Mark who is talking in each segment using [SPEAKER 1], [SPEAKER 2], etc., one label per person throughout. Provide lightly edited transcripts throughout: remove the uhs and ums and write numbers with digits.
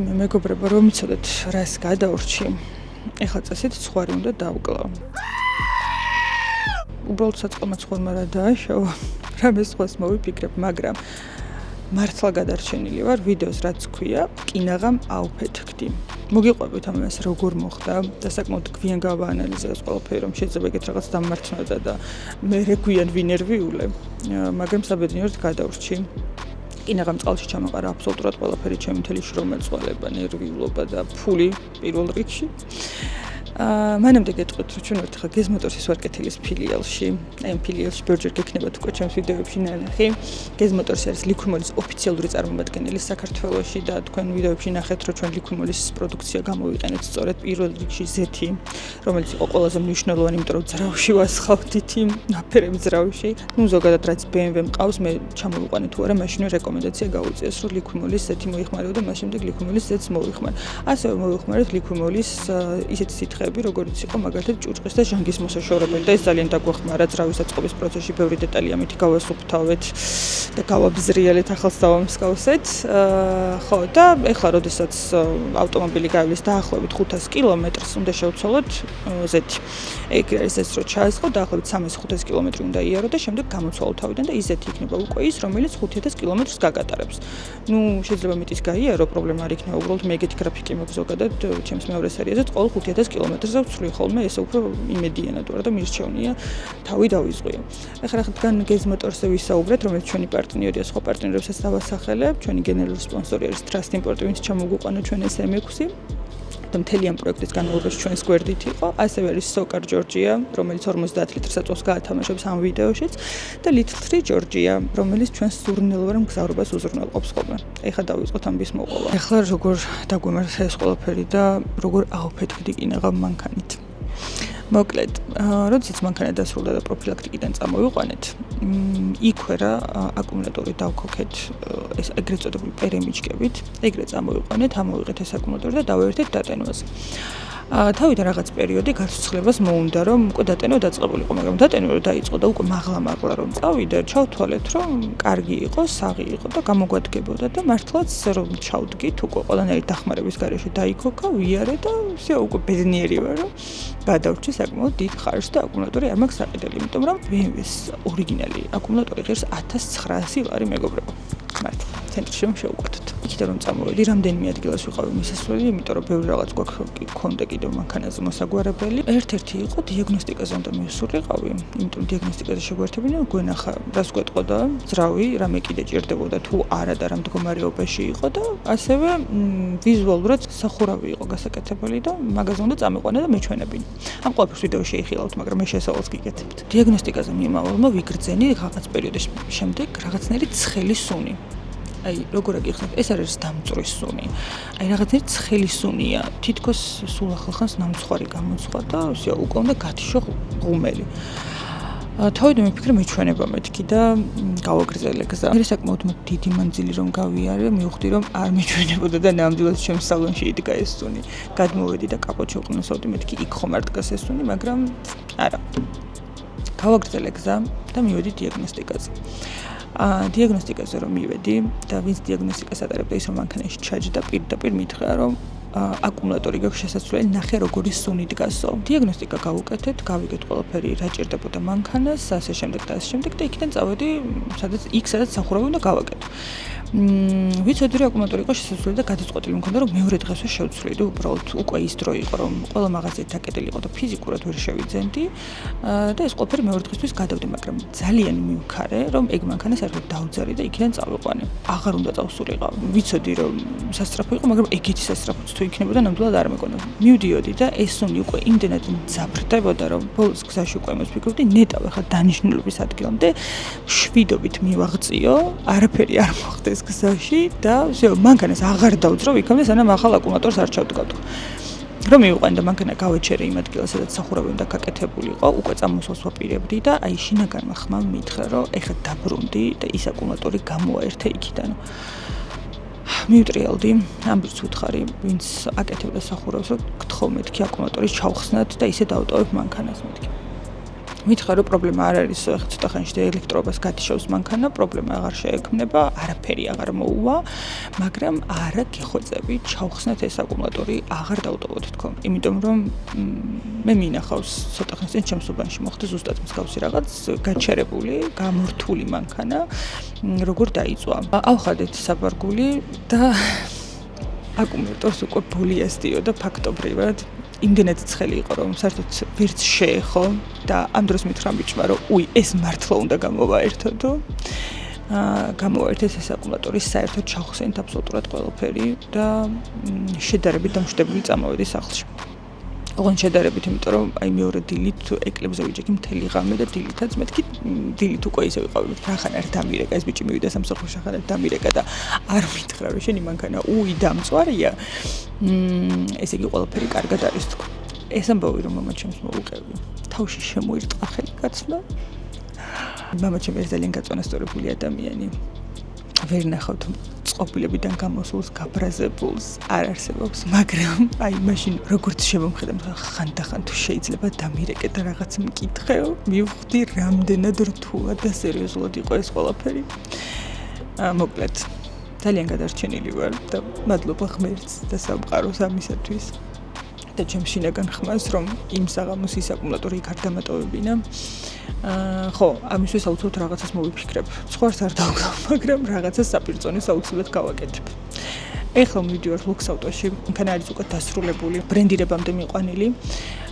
[SPEAKER 1] მე მეგობრებო, რომ იცოდეთ რას გადავრჩი. ეხლა წესით ცხვარი უნდა დავკლო. უბრალოდ საწყომა ცხვარმა რა დააშავა, რამე სხვას მოვიფიქრებ, მაგრამ მართლა გადარჩენილი ვარ ვიდეოს რაც ქვია, კინაღამ აუფეთქდი. მოგიყვებით ამას როგორ მოხდა და საკმაოდ გვიან გავაანალიზე ეს ყველაფერი, რომ შეიძლება ეგეთ რაღაც დამმართნოდა და მე რეგვიან ვინერვიულე, მაგრამ საბედნიეროდ გადავრჩი. კინაღამ წყალში ჩამაყარა აბსოლუტურად ყველაფერი, ჩემი მთელი შრომა-წვალება, ნერვიულობა და ფული პირველ რიგში. მანამდე გეტყვით, რომ ჩვენ ვართ ხა გეზმოტორსის ვარკეთილის ფილიალში. აი ამ ფილიალში ბევრჯერ გექნებათ უკვე ჩემს ვიდეოებში ნანახი. გეზმოტორსი არის ლიქუმოლის ოფიციალური წარმომადგენელი საქართველოში და თქვენ ვიდეოებში ნახეთ, რომ ჩვენ ლიქუმოლის პროდუქცია გამოვიყენეთ სწორედ პირველ რიგში ზეთი, რომელიც იყო ყველაზე მნიშვნელოვანი, იმიტომ რომ ძრავში ვასხავდით იმ ნაფერებ ძრავში. ნუ ზოგადად რაც BMW მყავს, მე ჩამოვიყვანე თუ არა, მაშინვე რეკომენდაცია გაუწიეს, რომ ლიქუმოლის ზეთი მოიხმარებო და მას შემდეგ ლიქუმოლის ზეთს მოვიხმარ. ასევე მოვიხმარეთ ლიქუმოლის ისეთი სითხეები, როგორც იყო მაგალითად ჭურჭყის და ჟანგის მოსაშორებელი და ეს ძალიან დაგვეხმარა ძრავის აწყობის პროცესში, ბევრი დეტალი ამით გავასუფთავეთ და გავაბზრიალეთ, ახალს დავამსგავსეთ. ხო და ეხლა როდესაც ავტომობილი გავლის დაახლოებით 500 კილომეტრს უნდა შევცვალოთ ზეთი. ეგ არის ეს რომ ჩაასხო დაახლოებით 300-500 კილომეტრი უნდა იარო და შემდეგ გამოცვალო თავიდან და ის ზეთი იქნება უკვე ის, რომელიც 5000 კილომეტრს გაგატარებს. ნუ შეიძლება მეტის გაიარო, პრობლემა არ იქნება, უბრალოდ მე ეგეთი გრაფიკი მაქვს ზოგადად ჩემს მეორე სერიაზე, ყოველ 5000 კილომეტრზე ვცვლი ხოლმე, ესე უფრო იმედიანად ვარ და მირჩევნია თავი დავიზღვიო. ეხლა რადგან გეზმოტორსზე ვისაუბრეთ, რომელიც ჩვენი პარტნიორია, სხვა პარტნიორებსაც დავასახელებ, ჩვენი გენერალური სპონსორი არის Trust Import, ვინც ჩამოგვიყვანა ჩვენ ეს MX-ი. და მთელი ამ პროექტის განმავლობაში ჩვენს გვერდით იყო, ასევე არის Soccer Georgia, რომელიც 50 ლიტრ საწვავს გაათამაშებს ამ ვიდეოშიც და Little Tree Georgia, რომელიც ჩვენს სურნელოვან მგზავრობას უზრუნველყოფს ხოლმე. ეხლა დავიწყოთ ამბის მოყოლა. ეხლა როგორ დაგვემართა ეს ყველაფერი და როგორ აუფეთქდი კინაღამ მანქანით. მოკლედ, როდესაც მანქანა დასრულდა და პროფილაქტიკიდან წამოვიყვანეთ, იქვე რა აკუმულატორი დავქოქეთ ეს ეგრეთ წოდებული პერემიჩკებით, ეგრეთ წამოვიყვანეთ, ამოვიღეთ ეს აკუმულატორი და დავაერთეთ დატენვაზე. თავიდან რაღაც პერიოდი გაცოცხლებას მოუნდა, რომ უკვე დატენვა დაწყებულიყო, მაგრამ დატენვა რომ დაიწყო და უკვე მაღლა რომ წავიდა, ჩავთვალეთ, რომ კარგი იყო, საღი იყო და გამოგვადგებოდა და მართლაც რომ ჩავდგით, უკვე ყველანაირი დახმარების გარეშე დაიქოქა, ვიარე და ისე უკვე ბედნიერი ვარ, რომ გადავრჩი საკმაოდ დიდ ხარჯს და აკუმულატორი არ მაქვს საყიდელი, იმიტომ რომ BMW-ს ორიგინალი აკუმულატორი ღირს 1900 ლარი მეგობრებო. მართლა ცენტრში რომ შევუკვეთოთ. იქიდან რომ წამოვედი, რამდენიმე ადგილას ვიყავი მისასვლელი, იმიტომ რომ ბევრი რაღაც გვქონდა კიდევ მანქანაზე მოსაგვარებელი. ერთ-ერთი იყო დიაგნოსტიკაზე უნდა მივსულიყავი, იმიტომ დიაგნოსტიკაზე შეგვერთებინა, გვენახა რას გვეტყოდა, ძრავი, რამე კიდე ჭირდებოდა თუ არა და რა მდგომარეობაში იყო და ასევე ვიზუალურად სახურავი იყო გასაკეთებელი და მაგაზე უნდა წამიყვანა და მეჩვენებინა. ამ ყველაფერს ვიდეო შეიხილავთ, მაგრამ მე შესავალს გიგეთებთ. დიაგნოსტიკაზე მიმავალმა ვიგრძენი რაღაც პერიოდის შემდეგ რაღაცნაირი ცხელი სუნი. აი, როგორ აგიხსნათ, ეს არის დამწვრის სუნი. აი, რაღაცნაირი ცხელი სუნია. თითქოს სულ ახალხანს ნამცხვარი გამოცხვა და ისე უკვე უნდა გათიშო ღუმელი. თავიდან მიფიქრე მეჩვენება მეთქი და გავაგრძელე გზა. მე საკმაოდ დიდი მანძილი რომ გავიარე, მივხვდი რომ არ მეჩვენებოდა და ნამდვილად ჩემს სალონში იდგა ეს სუნი. გადმოვედი და კაპოტში ვყნოსავდი, მეთქი იქ ხომ არ დგას ეს სუნი, მაგრამ არა. გავაგრძელე გზა და მივედი დიაგნოსტიკაზე. დიაგნოსტიკაზე რომ მივედი და ვინც დიაგნოსტიკას ატარებდა ის რომ მანქანაში ჩაჯდა პირდაპირ მითხრა რომ აკუმულატორი გაქვს შესაძლებელი ნახე როგორი სუნი დგასო. დიაგნოსტიკა გავუკეთეთ, გავიგეთ ყველაფერი რა ჭირდებოდა მანქანას, ასე შემდეგ და ასე შემდეგ და იქიდან წავედი სადაც სახურავი უნდა გავაკეთო. ვიცოდი რომ აკუმულატორი იყო შესაძლებელი და გადაწყვეტილი მქონდა რომ მეორე დღესვე შევცვლიდი, უბრალოდ უკვე ის დრო იყო რომ ყველა მაღაზია დაკეტილი იყო და ფიზიკურად ვერ შევიძენდი და ეს ყველაფერი მეორე დღისთვის გადავდი, მაგრამ ძალიან მივქარე რომ ეგ მანქანა საერთოდ დავძარი და იქიდან წავიყვანე. აღარ უნდა წავსულიყავ. ვიცოდი რომ სასწრაფო იყო, მაგრამ ეგეთი სასწრაფოც თუ იქნებოდა ნამდვილად არ მეკონა. მივდიოდი და ეს სუნი უკვე იმდენად მძაფრდებოდა რომ ბოლოს გზაში უკვე იმას ვფიქრობდი, ნეტავ ახლა დანიშნულების ადგილამდე შვიდობით მივაღწიო, არაფერი არ მოხდეს გზაში და მანქანას აღარ დავძრავ იქამდე სანამ ახალ აკუმულატორს არ ჩავდგავ. რომ მივიყვანე და მანქანა გავეჩერე იმ ადგილას, სადაც სახურავი უნდა გაკეთებულიყო, უკვე წამოსვლას ვაპირებდი და აი შინაგანმა ხმამ მითხრა, რომ ეხლა დაბრუნდი და ის აკუმულატორი გამოაერთე იქიდან. მივტრიალდი, ამბიც ვუთხარი, ვინც აკეთებდა სახურავს, რომ გთხოვ მეთქი აკუმულატორის ჩავხსნათ და ისე დავტოვებ მანქანას მეთქი. მითხრა რომ პრობლემა არ არის, ახლა ცოტა ხანში და ელექტრობას გათიშავს მანქანა, პრობლემა აღარ შეექმნება, არაფერი აღარ მოუვა, მაგრამ არა გეხვეწები, ჩავხსნათ ეს აკუმულატორი, აღარ დავტოვოთ თქო. იმიტომ რომ მე მინახავს ცოტა ხნის წინ ჩემს უბანში მოხდა ზუსტად მსგავსი რაღაც, გაჩერებული, გამორთული მანქანა, როგორ დაიწვა. ავხადეთ საბარგული და აკუმულატორს უკვე ბოლიასდიო და ფაქტობრივად იმდენად ცხელი იყო რომ საერთოდ ვერც შეეხო და ამ დროს მითხრა ბიჭმა რომ უი ეს მართლა უნდა გამოვაერთოდო. გამოვაერთეს ეს აკუმულატორი საერთოდ ჩავხსენით აბსოლუტურად ყველაფერი და შედარებით დამშვიდებული წამოვედი სახლში. ოღონდ შედარებით, იმიტომ რომ აი მეორე დილით ეკლებზე ვიჯექი მთელი ღამე და დილითაც მეთქი დილით უკვე ისე ვიყავი, რახან არ დამირეკა ეს ბიჭი მივიდა სამსახურში, რახან არ დამირეკა და არ მითხრა რომ შენი მანქანა უი დამწვარია. ესე იგი ყველაფერი კარგად არის თქო. ეს ამბავი რომ მამა ჩემს მოუყევი. თავში შემოირტყა ხელი კაცმა. მამა ჩემი ძალიან გაწონასწორებული ადამიანი. ვერ ნახავთ წყობილებიდან გამოსულს, გაბრაზებულს, არ არსებობს, მაგრამ აი მაშინ როგორც შემომხედა, ხანდახან თუ შეიძლება დამირეკე და რაღაც მკითხეო, მივხვდი რამდენად რთულად და სერიოზულად იყო ეს ყველაფერი. მოკლედ, ძალიან გადარჩენილი ვარ და მადლობა ღმერთს და სამყაროს ამისათვის. და ჩემს შინაგან ხმას, რომ იმ საღამოს ის აკუმულატორი იქ არ დამატოვებინა. ხო, ამისთვის აუცილებლად რაღაცას მოვიფიქრებ. სხვას არ დავგავ, მაგრამ რაღაცას საპირწონეს აუცილებლად გავაკეთებ. ეხლა მივიდივარ ლუქს ავტოში, მანქანა არის უკვე დასრულებული, ბრენდირებამდე მიყვანილი.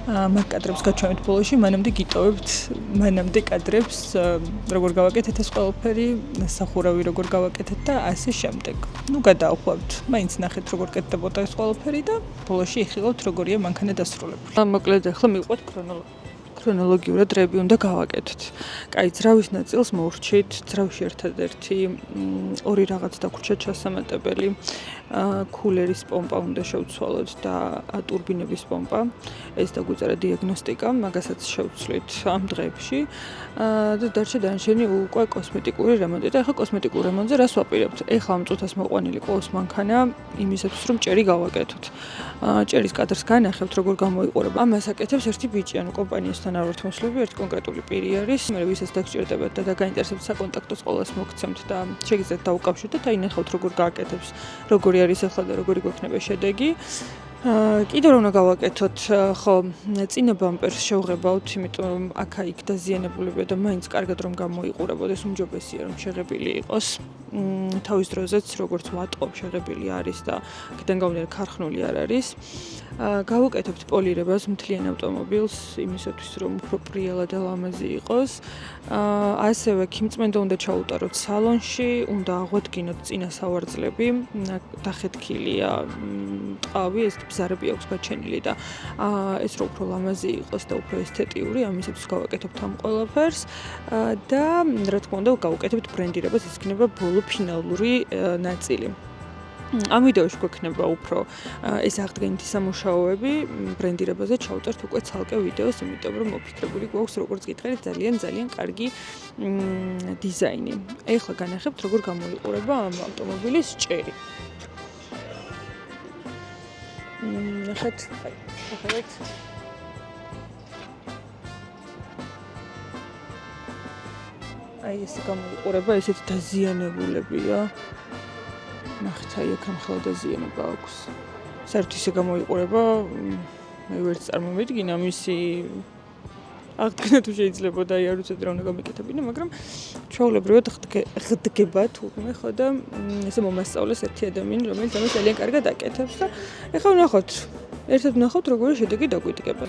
[SPEAKER 1] მაგ კადრებს გაჩვენებთ ბოლოში, მანამდე გიტოვებთ, მანამდე კადრებს როგორ გავაკეთეთ ეს ყველაფერი, სახურავი როგორ გავაკეთეთ და ასე შემდეგ. ნუ გადაახვევთ, მაინც ნახეთ როგორ კეთდებოდა ეს ყველაფერი და ბოლოში იხილავთ როგორია მანქანა დასრულებული. მოკლედ ახლა მივყვეთ ქრონოლოგიურად რები უნდა გავაკეთოთ. კაი, ძრავის ნაწილს მოვრჩით, ძრავში ერთადერთი ორი რაღაც დაგვრჩა ჩასამატებელი, კულერის პომპა უნდა შევცვალოთ და ტურბინების პომპა. ეს დაგვიწერა დიაგნოსტიკა, მაგასაც შევცვლით ამ დღეებში და დარჩა დანარჩენი უკვე კოსმეტიკური რემონტი. და ახლა კოსმეტიკურ რემონტზე რას ვაპირებთ? ახლა ამ წუთას მოყვანილი ყავს მანქანა იმისათვის რომ ჭერი გავაკეთოთ. ჭერის კადრს განახევთ როგორ გამოიყურება. ამას აკეთებს ერთი ბიჭი, ანუ კომპანიასთან არ ვართ მოსვლები, ერთი კონკრეტული პირი არის. მე ვისაც დაგჭირდებათ და დაგაინტერესებთ საკონტაქტოს ყოველას მოგცემთ და შეგიძლიათ დაუკავშირდეთ და ინახავთ როგორ გააკეთებს, როგორი არის ახლა და როგორი გვექნება შედეგი. კიდევ რომ უნდა გავაკეთოთ, ხო, წინა ბამპერს შევღებავთ, იმიტომ რომ აქა-იქ დაზიანებულებია და მაინც კარგად რომ გამოიყურებოდეს, უმჯობესია რომ შეღებილი იყოს. თავის დროზეც როგორც ვატყობ შეღებილი არის და აქედან გამომდინარე ქარხნული არ არის. გავუკეთებთ პოლირებას მთლიან ავტომობილს იმისათვის რომ უფრო პრიალა და ლამაზი იყოს. ასევე ქიმწმენდა უნდა ჩაუტაროთ სალონში, უნდა აღვადგინოთ წინა სავარძლები, დახეთქილია ტყავი, ეს ბზარები აქვს გაჩენილი და ეს რო უფრო ლამაზი იყოს და უფრო ესთეტიური, ამისათვის გავაკეთებთ ამ ყველაფერს და რა თქმა უნდა გავუკეთებთ ბრენდირებას, ეს იქნება ბოლო ფინალური ნაწილი. ამ ვიდეოში გვექნება უფრო ეს აღდგენითი სამუშაოები, ბრენდირებაზე ჩავწერთ უკვე ცალკე ვიდეოს, იმიტომ რომ მოფიქრებული გვაქვს როგორც გითხარით ძალიან კარგი დიზაინი. ეხლა განახებთ როგორ გამოიყურება ამ ავტომობილის ჭერი. ნახეთ, ნახეთ. აი ესე გამოიყურება, ესეთი დაზიანებულებია. ნახეთ, აი აქ ახლა დაზიანება აქვს. საერთოდ ისე გამოიყურება, მე ვერც წარმომედგინა მისი აღდგენა თუ შეიძლება და არ ვიცი რა უნდა გამეკეთებინა, მაგრამ ჩვეულებრივად ხდება თურმე ხო და ესე მომასწავლეს ერთი ადამიანი, რომელიც ამას ძალიან კარგად აკეთებს და ეხლა ვნახოთ, ერთად ვნახოთ როგორი შედეგი დაგვიდგება.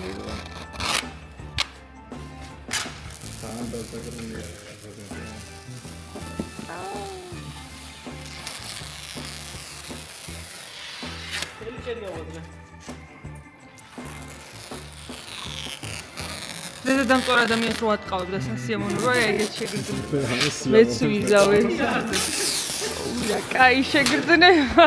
[SPEAKER 1] და დამწორ ადამიანს რო ატყავებ და სასიამოვნოა, აი ეს შეგრძნება. მეც ვიზავე. ია, კაი შეგრძნება.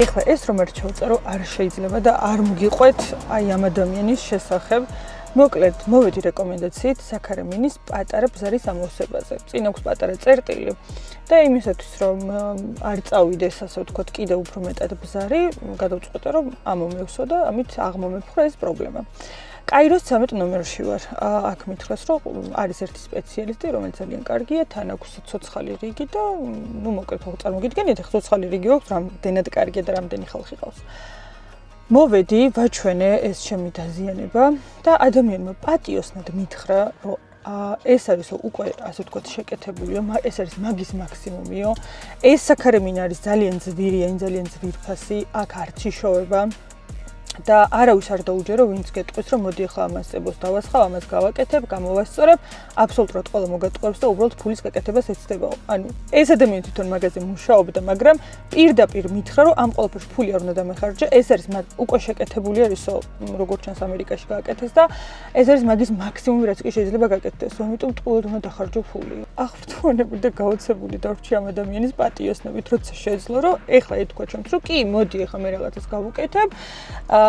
[SPEAKER 1] ეხლა ეს რომ ერთ ჩავწერო არ შეიძლება და არ მოგიყვეთ აი ამ ადამიანის შესახებ მოკლედ, მოვედი რეკომენდაციით საქარე მინის პატარა ბზარის ამოვსებაზე. წინ აქვს პატარა წერტილი და იმისათვის, რომ არ წავიდეს, ასე ვთქვათ, კიდევ უფრო მეტად ბზარი, გადავწყვეტე, რომ ამომევსო და ამით აღმომეფხვრა ეს პრობლემა. კაიროს 13 ნომერში ვარ. აქ მითხრას, რომ არის ერთი სპეციალისტი, რომელიც ძალიან კარგია, თან აქვს ცოცხალი რიგი და მოკლედ ხო წარმოგიდგენიათ, ახლა ცოცხალი რიგი აქვს, რამდენად კარგია და რამდენი ხალხი ყავს. მოვედი, ვაჩვენე ეს ჩემი დაზიანება და ადამიანმა პატიოსნად მითხრა, რომ ეს არის უკვე ასე ვთქვათ შეკეთებულია, ეს არის მაგის მაქსიმუმიო. ეს საქარე მინა არის ძალიან ძვირია, ძალიან ძვირფასი, აქ არ ციშოვება. და არავის არ დაუჯერო, ვინც გეტყვის, რომ მოდი ახლა ამას წებოს დავასხავ, ამას გავაკეთებ, გამოვასწორებ, აბსოლუტურად ყველა მოგატყუებს და უბრალოდ ფულის გაკეთებას ეცდებაო. ანუ ეს ადამიანი თვითონ მაგაზე მუშაობდა, მაგრამ პირდაპირ მითხრა, რომ ამ ყველაფერს ფული არ უნდა დამეხარჯა, ეს არის უკვე შეკეთებული არისო, როგორც ჩანს ამერიკაში გააკეთეს და ეს არის მაგის მაქსიმუმი, რაც კი შეიძლება გაკეთდეს, ამიტომ ტყუილად უნდა დახარჯო ფული. აღფრთოვანები და გაოცებული დარჩი ამ ადამიანის პატიოსნობით, როცა შეძლო, რომ ეხლა ეთქვა ჩემს, რომ კი, მოდი ახლა მე რაღაცას გავუკეთებ.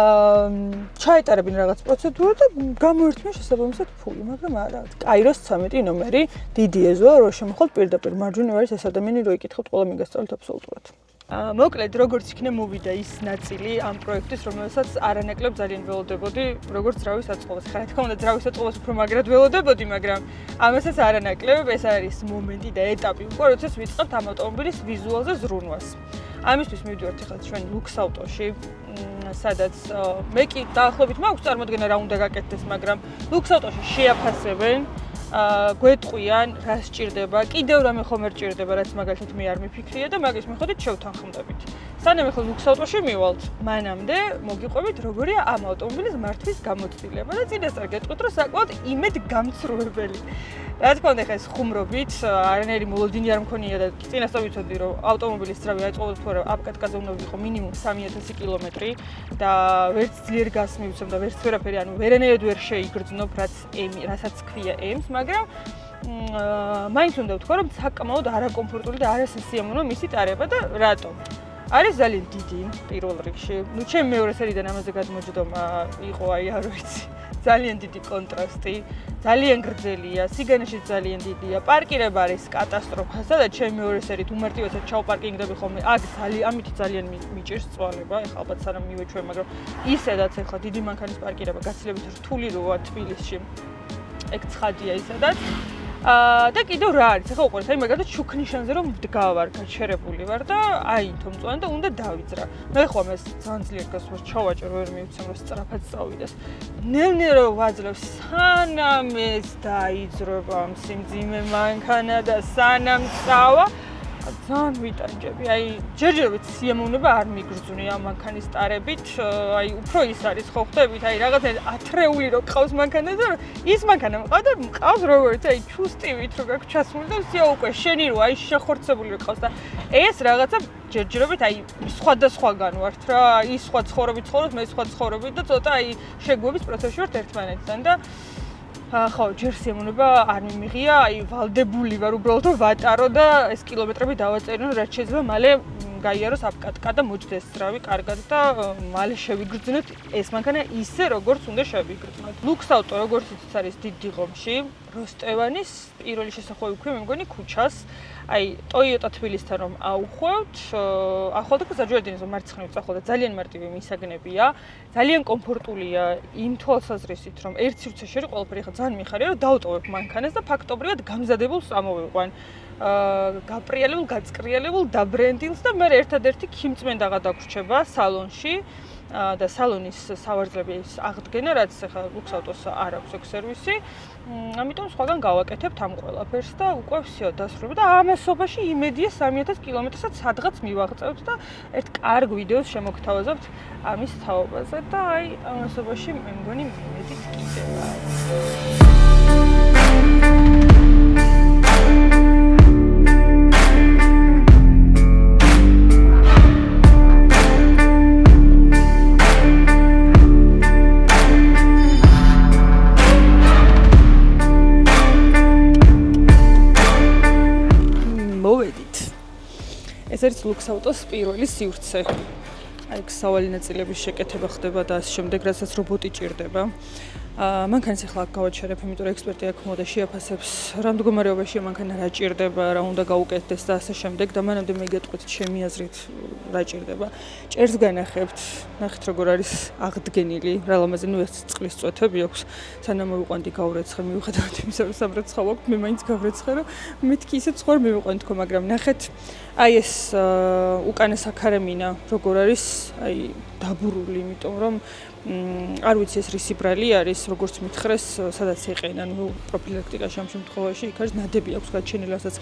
[SPEAKER 1] ჩაეტარებინ რაღაც პროცედურა და გამოერთმე შესაბამისად ფული, მაგრამ არა. კაიროს 13 ნომერი, დიდი ეზოა, რო შემოხვალთ პირდაპირ მარჯვენა არის ეს ადამიანი, რო იკითხოთ, ყველა მიგასწავლეთ აბსოლუტურად. მოკლედ, როგორც იქნა მოვიდა ის ნაწილი ამ პროექტის, რომელსაც არანაკლებ ძალიან ველოდებოდი, როგორც ძრავის აწყობას. ხა რა თქმა უნდა, ძრავის აწყობას უფრო მაგრად ველოდებოდი, მაგრამ ამასაც არანაკლებ ეს არის მომენტი და ეტაპი უკვე, როდესაც ვიწყებთ ამ ავტომობილის ვიზუალზე ზრუნვას. ამისთვის მივდივართ ახლა ჩვენ ლუქს ავტოში, სადაც მე კი დაახლოებით მაქვს წარმოდგენა რა უნდა გაკეთდეს, მაგრამ ლუქს ავტოში შეაფასებენ, გვეტყვიან რა სჭირდება, კიდევ რამე ხომ არ სჭირდება, რაც მაგალითად მე არ მიფიქრია და მაგის მიხედვით შევთანხმდებით. სანამ ახლა ლუქს ავტოში მივალთ, მანამდე მოგიყვებით როგორია ამ ავტომობილის მართვის გამოცდილება და წინასწარ გეტყვით, რომ საკმაოდ იმედ გამცრუებელი. რა თქმა უნდა, ეს ხუმრობით, არანაირი მოლოდინი არ მქონია და წინასწარ ვიცოდი, რომ ავტომობილის ძრავი აწყობთ თუ არა, აპკატკაზე უნდა ვიყო მინიმუმ 3000 კილომეტრი და ვერც ძლიერ გაზს მივცემ და ვერც ვერაფერი, ანუ ვერანაირად ვერ შეიგრძნობ, რასაც ქვია ემს, მაგრამ მაინც უნდა ვთქვა, რომ საკმაოდ არაკომფორტული და არასასიამოვნო მისი ტარება და რატომ? არის ძალიან დიდი პირველ რიგში. ნუ ჩემ მეორე სერიდან ამაზე გადმოჯდომა იყო, აი არ ვიცი. ძალიან დიდი კონტრასტი, ძალიან გრძელია, სიგანეშიც ძალიან დიდია. პარკირება არის კატასტროფა, სადაც ჩემი მეორე სერით უმარტივესად ჩავპარკინგდები ხოლმე. აქ ამითი ძალიან მიჭირს წვალება, ეხლა ალბათ სანამ მივეჩვენ, მაგრამ ისედაც ეხლა დიდი მანქანის პარკირება გაცილებით რთული როა თბილისში. ეგ ცხადია ისედაც. და კიდევ რა არის? ახლა უყურეთ, აი მაგალითად შუქნიშანზე რომ ვდგავარ, გაჩერებული ვარ და აინთო მწვანე და უნდა დავიძრა. მე ხო ამას ძალიან ძლიერ გასვას ჩავაჭერ, ვერ მივცემ, რომ სწრაფად წავიდეს. ნელ-ნელა ვაძლევ, სანამ ეს დაიძრება სიმძიმე მანქანა და სანამ წავა, ძალიან ვიტანჯები. აი, ჯერჯერობით სიამოვნება არ მიგრძვნია მანქანის ტარებით. აი, უფრო ის არის ხო ხვდებით, აი რაღაცა ათრეული რო ყავს მანქანა და ის მანქანა მყავდა, მყავს როგორც აი ჩუსტივით რო გაქვს ჩასმული და სიო უკვე შენი რო აი შეხორცებული რო ყავს და ეს რაღაცა ჯერჯერობით აი სხვადასხვაგან ვართ რა. ის სხვა ცხოვრობით ცხოვრობთ, მე სხვა ცხოვრობით და ცოტა აი შეგვების პროცესში ვართ ერთმანეთთან და ხო, ჯერ სიამოვნება არ მიმიღია, აი ვალდებული ვარ უბრალოდ ვატარო და ეს კილომეტრები დავაწერიო, რაც შეიძლება მალე გაიაროს აპკატკა და მოჯდეს ძრავი კარგად და მალე შევიგრძნოთ ეს მანქანა ისე როგორც უნდა შევიგრძნოთ. ლუქს ავტო როგორც იცით არის დიდ დიღომში, როსტევანის პირველი შესახვევი ვქვი, მე მგონი ქუჩას. აი ტოიოტა თბილისთან რომ აუხვევთ, ახალ და საჯვარდინის მარცხნივ წახვალ და ძალიან მარტივი მისაგნებია, ძალიან კომფორტულია იმ თვალსაზრისით, რომ ერთ სივრცეში ყველაფერი ხა ძალიან მიხარია, რომ დავტოვებ მანქანას და ფაქტობრივად გამზადებულს ამოვიყვან. გაპრიალებულ, გაწყრიალებულ, დაბრენდილს და მე ერთადერთი ქიმწმენდაღა დაგვრჩება სალონში და სალონის სავარძლები აღდგენა, რაც ახლა ლუქს ავტოს არ აქვს ეგ სერვისი. ამიტომ სხვაგან გავაკეთებთ ამ ყველაფერს და უკვე всё დასრულდა და ამასობაში იმედია 3000 კილომეტრსაც სადღაც მივაღწევთ და ერთ კარგ ვიდეოს შემოგთავაზებთ ამის თაობაზე და აი ამასობაში მე მგონი იმედით კიდევა. ეს არის ლუქს ავტოს პირველი სივრცე. აი სავალი ნაწილების შეკეთება ხდება და ამ შემდეგ რასაც რობოტი ჭირდება. მანქანის ახლა გავაჩერებ, იმიტომ რომ ექსპერტი აქ მოდა შეაფასებს რა მდგომარეობაშია მანქანა, რა ჭირდება, რა უნდა გაუკეთდეს და ასე შემდეგ და მანამდე მე გეტყვით ჩემი აზრით რა ჭირდება. ჭერს განახებთ, ნახეთ როგორ არის აღდგენილი, რა ლამაზე ნუ ეს წყლის წვეთები აქვს, სანამ მოვიყვანდი გავრეცხე, მიუხედავად იმისა, რომ სამრეცხავ აქვს, მე მაინც გავრეცხე, რომ მეთქი ისე ცხوار მივიყვანთ თქო, მაგრამ ნახეთ აი ეს უკანა საქარემინა როგორ არის, აი დაბურული, იმიტომ რომ არ ვიცი ეს რის ბრალი არის, როგორც მითხრეს, სადაც ეყენან, ნუ პროფილაქტიკაში ამ შემთხვევაში იქ არის ნადები აქვს გაჩენილი, რასაც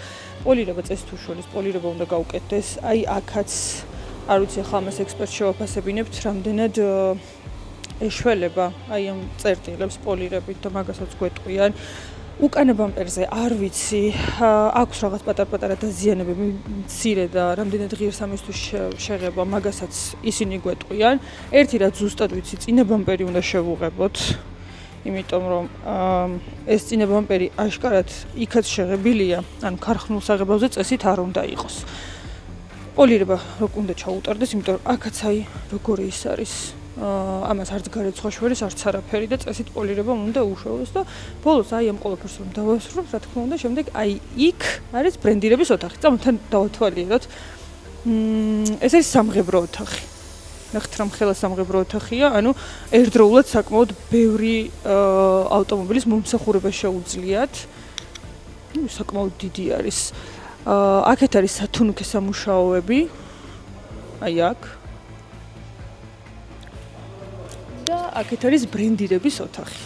[SPEAKER 1] პოლირება წეს თუ შორის, პოლირება უნდა გაუკეთდეს. აი აქაც არ ვიცი ახლა ამას ექსპერტს შევაფასებინებთ, რამდენად ეშველება აი ამ წერტილებს პოლირებით და მაგასაც გვეტყვიან. უკანა ბამპერზე არ ვიცი, აქვს რაღაც პატარ-პატარა დაზიანებები, მცირე და რამდენად ღირს ამისთვის შეღება, მაგასაც ისინი გვეტყვიან. ერთი რაც ზუსტად ვიცი, წინა ბამპერი უნდა შევუღებოთ, იმიტომ რომ ეს წინა ბამპერი აშკარად იქაც შეღებილია, ანუ ქარხნულ საღებავზე წესით არ უნდა იყოს. პოლირება როგორ უნდა ჩაუტარდეს, იმიტომ რომ აქაც აი როგორი ის არის. ამას არც გარეცხვა შორის, არც არაფერი და წესით პოლირება უნდა უშუალოს და ბოლოს აი ამ ყველაფერს რომ დავასრულებ, რა თქმა უნდა, შემდეგ აი იქ არის ბრენდირების ოთახი. წამოთან დავათვალიეროთ. ეს არის სამღებრო ოთახი. ნახეთ რა მხელა სამღებრო ოთახია, ანუ ერთდროულად საკმაოდ ბევრი ავტომობილის მომსახურება შეუძლიათ. საკმაოდ დიდი არის. აქეთ არის სათუნუქე სამუშაოები. აი აქ და აქეთ არის ბრენდირების ოთახი.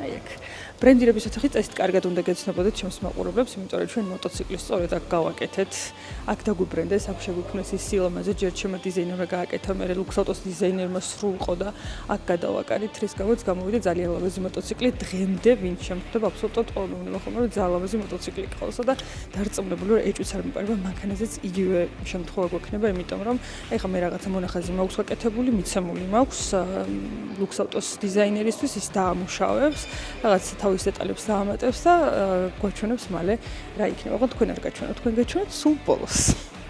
[SPEAKER 1] აი აქ. ბრენდირების ოთახი წესით კარგად უნდა გეცნობოდეთ ჩემს მაყურებლებს, იმიტომ რომ ჩვენ მოტოციკლის სწორედ აქ გავაკეთეთ. აქ დაგვიბრენდეს, აქ შეგვიქმნეს ის სილამაზე, ჯერ ჩემმა დიზაინერმა გააკეთა, მერე ლუქსაუტოს დიზაინერმა სრულყო და აქ გადავაკარით, რის გამოც გამოვიდა ძალიან ლამაზი მოტოციკლი. დღემდე ვინ შემხვდება აბსოლუტურად ყოველდღე მოხდება, რომ ძალიან ლამაზი მოტოციკლი ყავსა და დარწმუნებული ვარ, ეჭვიც არ მიპარება, მანქანაზეც იგივე შემთხვევა გვექნება, იმიტომ რომ ეხლა მე რაღაცა მონახაზი მაქვს გაკეთებული, მიცემული მაქვს ლუქსაუტოს დიზაინერისთვის, ის დაამუშავებს, რაღაც თავის დეტალებს დაამატებს და გვაჩვენებს მალე რა იქნება. ოღონდ თქვენ არ გაჩვენოთ, თქვენ გაჩვენოთ სულ ბოლოს.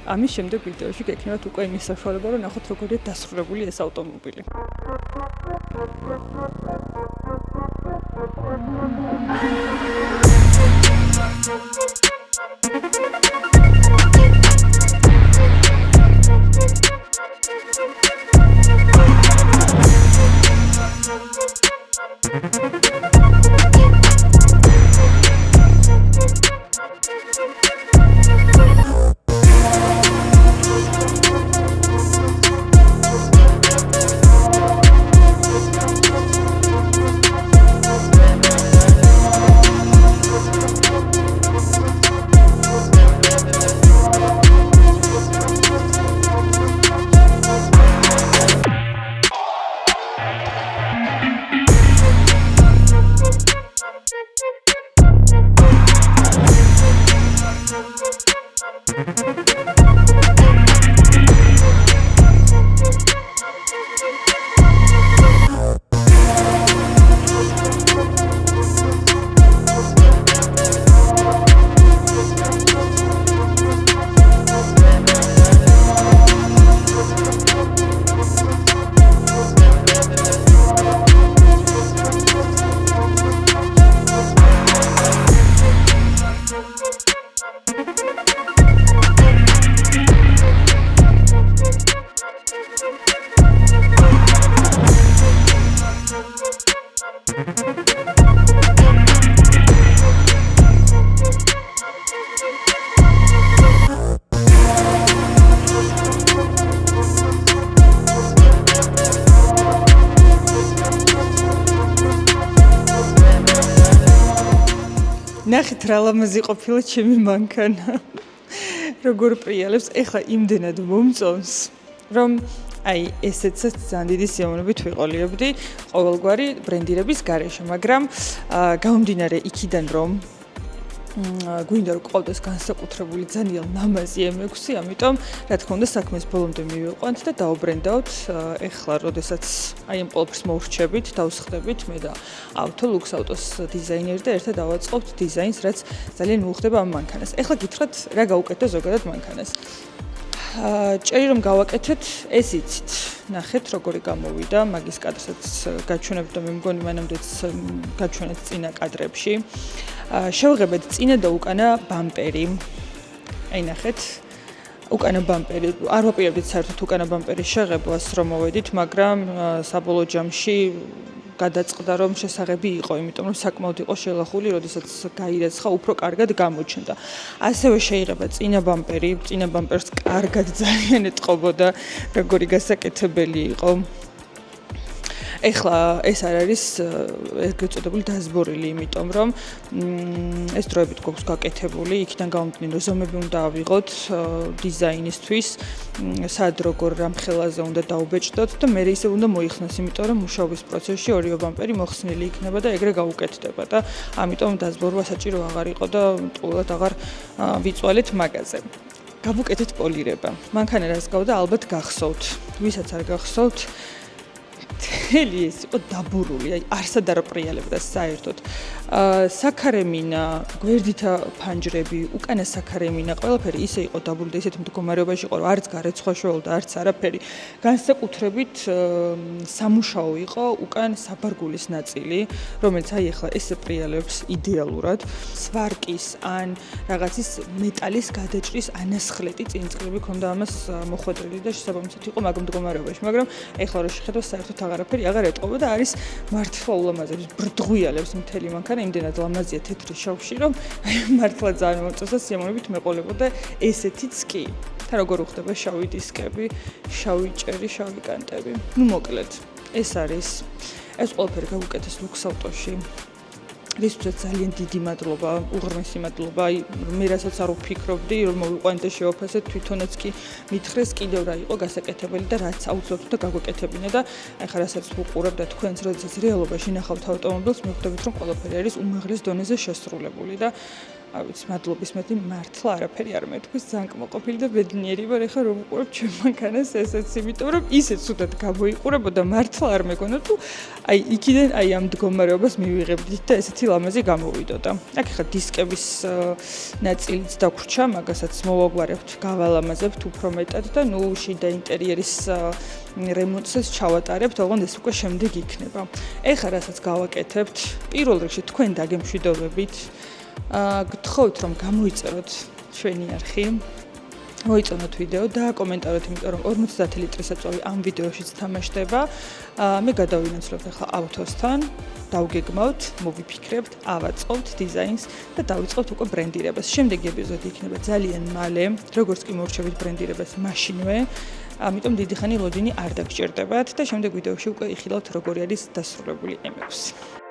[SPEAKER 1] ამის შემდეგ ვიდეოში გექნებათ უკვე იმის საშუალება, რომ ნახოთ როგორია დასრულებული ეს ავტომობილი. ნახეთ რა ლამაზი ყოფილა ჩემი მანქანა. როგორ პრიალებს, ეხლა იმდენად მომწონს, რომ აი ესეც ძალიან დიდი სიამოვნებით ვიყოლიებდი ყოველგვარი ბრენდირების გარეშე, მაგრამ გამომდინარე იქიდან რომ გვინდა რომ ყავდეს განსაკუთრებული ძალიან ლამაზი M6, ამიტომ რა თქმა უნდა საქმეს ბოლომდე მივიყვანთ და დავბრენდავთ. ეხლა როდესაც აი ამ ყველაფერს მოვრჩებით, დავსხდებით მე და ავთო ლუქსაუტოს დიზაინერი და ერთად დავაწყობთ დიზაინს, რაც ძალიან მიუხდება ამ მანქანას. ეხლა გითხრათ რა გაუკეთდა ზოგადად მანქანას. ჭერი რომ გავაკეთეთ, ეს იცით. ნახეთ როგორი გამოვიდა, მაგის კადრსაც გაჩვენებთ და მე მგონი მანამდეც გაჩვენეთ წინა კადრებში. შევღებეთ წინა და უკანა ბამპერი. აი ნახეთ. უკანა ბამპერი, არ ვაპირებდით საერთოდ უკანა ბამპერის შეღებვას რომ მოვედით, მაგრამ საბოლოო ჯამში გადაწყდა რომ შესაღები იყო, იმიტომ რომ საკმაოდ იყო შელახული, როდესაც გაირეცხა, უფრო კარგად გამოჩნდა. ასევე შეიღება წინა ბამპერი, წინა ბამპერს კარგად ძალიან ეტყობოდა, როგორი გასაკეთებელი იყო. ეხლა ეს არ არის ეგრეთ წოდებული დაზბორილი, იმიტომ რომ ეს დროებით გვაქვს გაკეთებული, იქიდან გამომდინარე რომ ზომები უნდა ავიღოთ დიზაინისთვის, სად როგორ რამ ხელაზე უნდა დაუბეჭდოთ და მე ისე უნდა მოიხსნას, იმიტომ რომ მუშაობის პროცესში ორივე ბამპერი მოხსნილი იქნება და ეგრე გაუკეთდება და ამიტომ დაზბორვა საჭირო აღარ იყო და ტყუილად აღარ ვიწვალეთ მაგაზე. გავუკეთეთ პოლირება. მანქანა რას გავდა, ალბათ გახსოვთ. ვისაც არ გახსოვთ, მთელი ეს იყო დაბურული, აი არსად არ პრიალებდა საერთოდ. საქარემინა, გვერდითა ფანჯრები, უკანა საქარემინა, ყველაფერი ისე იყო დაბურული და ისეთ მდგომარეობაში იყო, რომ არც გარეცხვა შევალდა, არც არაფერი. განსაკუთრებით სამუშაო იყო უკან საბარგულის ნაწილი, რომელიც აი ახლა ესე პრიალებს იდეალურად. სვარკის ან რაღაცის მეტალის გადაჭრის ანასხლეტი წინწკლები ქონდა ამას მოხვედრილი და შესაბამისად იყო მაგ მდგომარეობაში, მაგრამ ეხლა რო შეხედო საერთოდ აღარაფერი აღარ ეტყობა და არის მართლა ულამაზებს, ბრდღვიალებს მთელი მანქანა, იმდენად ლამაზია თეთრი შავში, რომ მართლა ძალიან მომწონს და სიამოვნებით მეყოლებოდა ესეთიც კი. და როგორ უხდება შავი დისკები, შავი ჭერი, შავი კანტები. ნუ მოკლედ, ეს არის. ეს ყველაფერი გავუკეთეს ლუქსავტოში. რისთვისაც ძალიან დიდი მადლობა, უღრმესი მადლობა. აი მე რასაც არ ვფიქრობდი, რომ მოვიყვანეთ და შევაფასეთ, თვითონაც კი მითხრეს კიდევ რა იყო გასაკეთებელი და რაც აუცილებლად უნდა გაგვეკეთებინა და ახლა რასაც ვუყურებ და თქვენს როდესაც რეალობაში ნახავთ ავტომობილს, მიხვდებით რომ ყველაფერი არის უმაღლეს დონეზე შესრულებული და არ ვიცი, მადლობის მეტი მართლა არაფერი არ მეთქვის, ძალიან კმაყოფილი და ბედნიერი ვარ ახლა რომ ვუყურებ ჩემ მანქანას ესეც, იმიტომ რომ ისე ცუდად გამოიყურებოდა, მართლა არ მეგონა თუ აი იქიდან აი ამ მდგომარეობას მივიღებდით და ესეთი ლამაზი გამოვიდოდა. აქ ახლა დისკების ნაწილიც დაგვრჩა, მაგასაც მოვაგვარებთ, გავალამაზებთ უფრო მეტად და ნუ შიდა ინტერიერის რემონტსაც ჩავატარებთ, ოღონდ ეს უკვე შემდეგ იქნება. ეხლა რასაც გავაკეთებთ, პირველ რიგში თქვენ დაგემშვიდობებით. გთხოვთ რომ გამოიწეროთ ჩვენი არხი, მოიწონოთ ვიდეო და კომენტაროთ, იმიტომ რომ 50 ლიტრის საწვავი ამ ვიდეოშიც თამაშდება. მე გადავინაცვლებ ახლა ავთოსთან, დავგეგმავთ, მოვიფიქრებთ, ავაწყობთ დიზაინს და დავიწყოთ უკვე ბრენდირებას. შემდეგი ეპიზოდი იქნება ძალიან მალე, როგორც კი მოვრჩევით ბრენდირებას მაშინვე. ამიტომ დიდი ხანი ლოდინი არ დაგჭირდებათ და შემდეგ ვიდეოში უკვე იხილავთ როგორი არის დასრულებული M6.